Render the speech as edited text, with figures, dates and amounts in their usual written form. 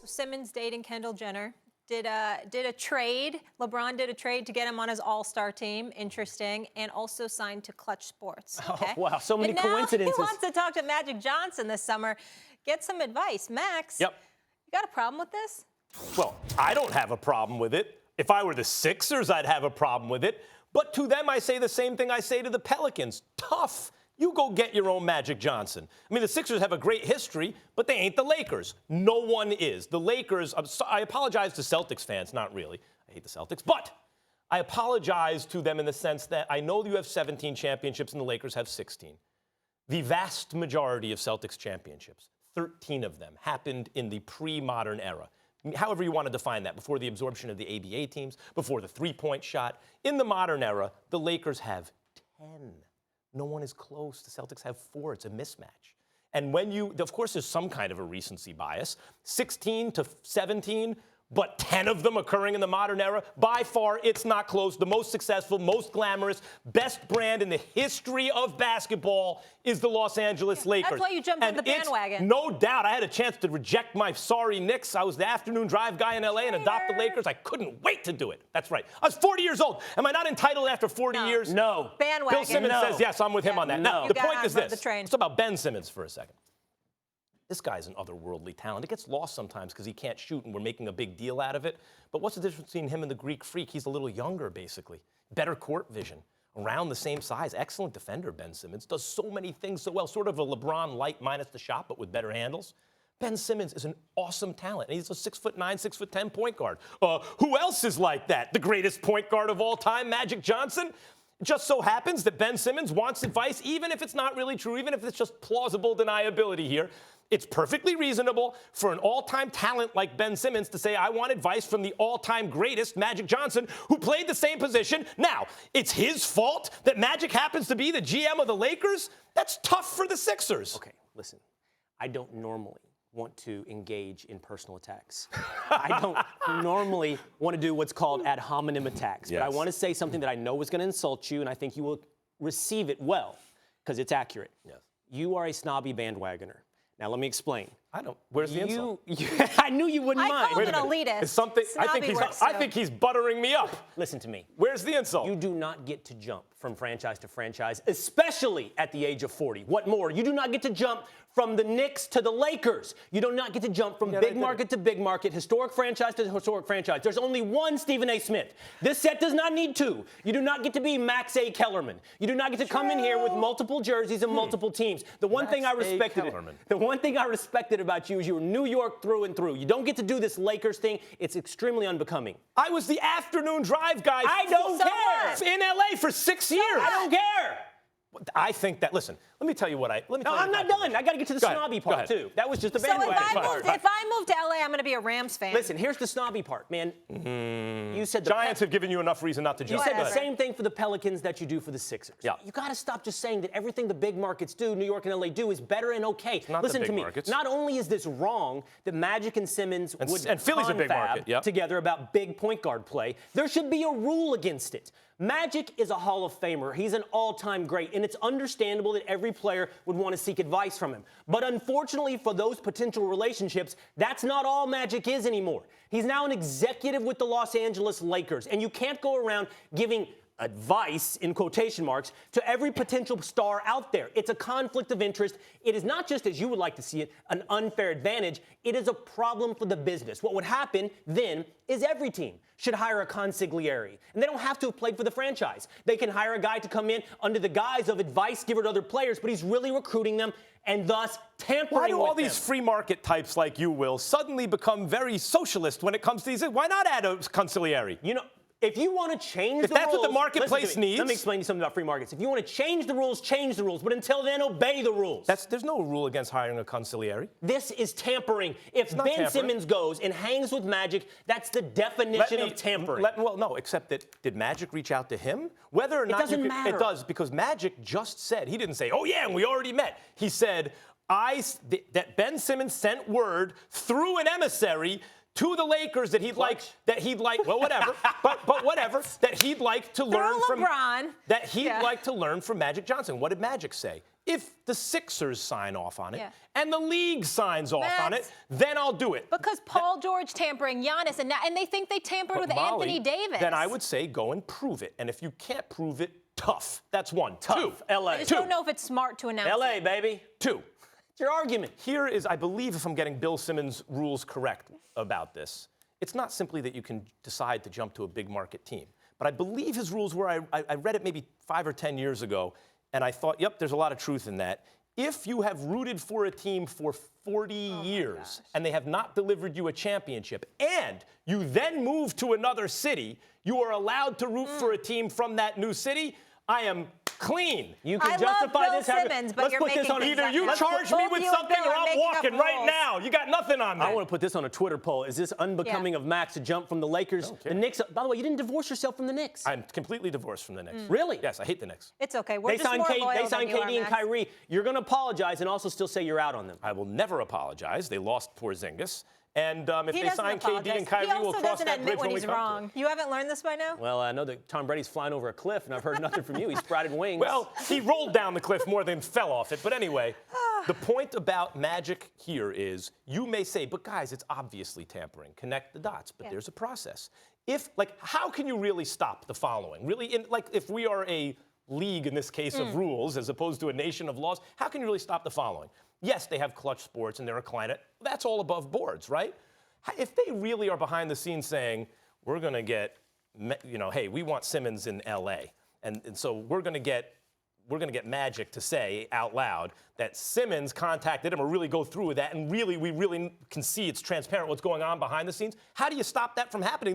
Simmons dating Kendall Jenner. Did a trade. LeBron did a trade to get him on his all-star team. Interesting. And also signed to Clutch Sports. Okay? Oh, wow. So many coincidences. He wants to talk to Magic Johnson this summer. Get some advice. Max, Yep. You got a problem with this? Well, I don't have a problem with it. If I were the Sixers, I'd have a problem with it. But to them, I say the same thing I say to the Pelicans. Tough. You go get your own Magic Johnson. I mean, the Sixers have a great history, but they ain't the Lakers. No one is. The Lakers, I apologize to Celtics fans, not really. I hate the Celtics, but I apologize to them in the sense that I know you have 17 championships and the Lakers have 16. The vast majority of Celtics championships, 13 of them, happened in the pre-modern era. However you want to define that, before the absorption of the ABA teams, before the three-point shot. In the modern era, the Lakers have 10. No one is close. The Celtics have 4. It's a mismatch. And when of course, there's some kind of a recency bias. 16 to 17, but 10 of them occurring in the modern era. By far, it's not close. The most successful, most glamorous, best brand in the history of basketball is the Los Angeles Lakers. That's why you jumped on the bandwagon. No doubt. I had a chance to reject my sorry Knicks. I was the afternoon drive guy in L.A. and adopt the Lakers. I couldn't wait to do it. That's right. I was 40 years old. Am I not entitled after 40 years? No. Bandwagon. Bill Simmons says yes. I'm with him on that. No. Now, the point is this. The Let's talk about Ben Simmons for a second. This guy's an otherworldly talent. It gets lost sometimes because he can't shoot, and we're making a big deal out of it. But what's the difference between him and the Greek Freak? He's a little younger, basically. Better court vision. Around the same size. Excellent defender, Ben Simmons. Does so many things so well. Sort of a LeBron light minus the shot, but with better handles. Ben Simmons is an awesome talent. And he's a 6'9", 6'10" point guard. Who else is like that? The greatest point guard of all time, Magic Johnson? It just so happens that Ben Simmons wants advice, even if it's not really true, even if it's just plausible deniability here. It's perfectly reasonable for an all-time talent like Ben Simmons to say, I want advice from the all-time greatest, Magic Johnson, who played the same position. Now, it's his fault that Magic happens to be the GM of the Lakers? That's tough for the Sixers. Okay, listen. I don't normally want to engage in personal attacks. I don't normally want to do what's called ad hominem attacks. Yes. But I want to say something that I know is going to insult you, and I think you will receive it well, because it's accurate. Yes. You are a snobby bandwagoner. Now, let me explain. Where's the insult? I knew you wouldn't mind. I call him an elitist. It's something, I think he's buttering me up. Listen to me. Where's the insult? You do not get to jump from franchise to franchise, especially at the age of 40. What more? You do not get to jump from the Knicks to the Lakers. You do not get to jump from big market to big market, historic franchise to historic franchise. There's only one Stephen A. Smith. This set does not need two. You do not get to be Max A. Kellerman. You do not get to come in here with multiple jerseys and multiple teams. The one thing I respected about you is you were New York through and through. You don't get to do this Lakers thing. It's extremely unbecoming. I was the afternoon drive guy. I don't care. In L.A. for 6 years. I don't care. I think that, listen, let me tell you what No, I'm not done. I got to get to the snobby part, too. That was just the bandwagon part. If I move to L.A., I'm going to be a Rams fan. Listen, here's the snobby part, man. You said the Giants have given you enough reason not to jump. You said the same thing for the Pelicans that you do for the Sixers. Yeah. You got to stop just saying that everything the big markets do, New York and L.A. do, is better and okay. Listen to me. Markets. Not only is this wrong that Magic and Simmons would and Philly's a big market. Yep. together about big point guard play, there should be a rule against it. Magic is a Hall of Famer. He's an all-time great, and it's understandable that every player would want to seek advice from him. But unfortunately for those potential relationships, that's not all Magic is anymore. He's now an executive with the Los Angeles Lakers, and you can't go around giving advice, in quotation marks, to every potential star out there. It's a conflict of interest. It is not just, as you would like to see it, an unfair advantage. It is a problem for the business. What would happen then is every team should hire a consigliere. And they don't have to have played for the franchise. They can hire a guy to come in under the guise of advice giver to other players, but he's really recruiting them and thus tampering with them. Why do all these free market types like you, Will, suddenly become very socialist when it comes to these? Why not add a consigliere? You know, if you want to change the rules... If that's what the marketplace needs... Let me explain to you something about free markets. If you want to change the rules, change the rules. But until then, obey the rules. There's no rule against hiring a consigliere. This is tampering. If Ben Simmons goes and hangs with Magic, that's the definition of tampering. Well, no, except that did Magic reach out to him? Whether or not... It doesn't matter. It does, because Magic just said, he didn't say, oh, yeah, and we already met. He said, that Ben Simmons sent word through an emissary to the Lakers that he'd like, well, whatever, but whatever, that he'd like to learn from LeBron. That he'd like to learn from Magic Johnson. What did Magic say? If the Sixers sign off on it and the league signs off on it, then I'll do it. Because Paul George tampering, Giannis, and they think they tampered with Molly, Anthony Davis. Then I would say go and prove it. And if you can't prove it, tough. That's one. Tough. Two. LA. I just don't know if it's smart to announce LA, it. baby. Two. It's your argument. Here is, I believe, if I'm getting Bill Simmons' rules correct about this, it's not simply that you can decide to jump to a big market team. But I believe his rules were, I read it maybe 5 or 10 years ago, and I thought, yep, there's a lot of truth in that. If you have rooted for a team for 40 years and they have not delivered you a championship, and you then move to another city, you are allowed to root for a team from that new city. I am clean. You can I justify love Bill this. Simmons, but Let's you're put this making on things Either up you now. charge me Both with you and something Bill or are I'm making up walking right rules. now. You got nothing on that. I want to put this on a Twitter poll. Is this unbecoming of Max to jump from the Lakers? The Knicks. By the way, you didn't divorce yourself from the Knicks. I'm completely divorced from the Knicks. Really? Yes, I hate the Knicks. It's okay. We're They just signed more KD, loyal they signed than you are, KD and Max. Kyrie. You're going to apologize and also still say you're out on them. I will never apologize. They lost Porzingis. And if He they doesn't sign KD apologize. and Kyrie, he we'll also cross doesn't that admit bridge when when we he's come to it. wrong. You haven't learned this by now? Well, I know that Tom Brady's flying over a cliff, and I've heard nothing from you. He sprouted wings. Well, he rolled down the cliff more than fell off it. But anyway, the point about Magic here is you may say, but guys, it's obviously tampering. Connect the dots. But there's a process. How can you really stop the following? Really, if we are a league in this case of rules as opposed to a nation of laws, how can you really stop the following? Yes, they have Clutch Sports and they're a client. That's all above boards, right? If they really are behind the scenes saying, we're going to get, hey, we want Simmons in L.A., and so we're going to get Magic to say out loud that Simmons contacted him or really go through with that, and we really can see it's transparent what's going on behind the scenes, how do you stop that from happening?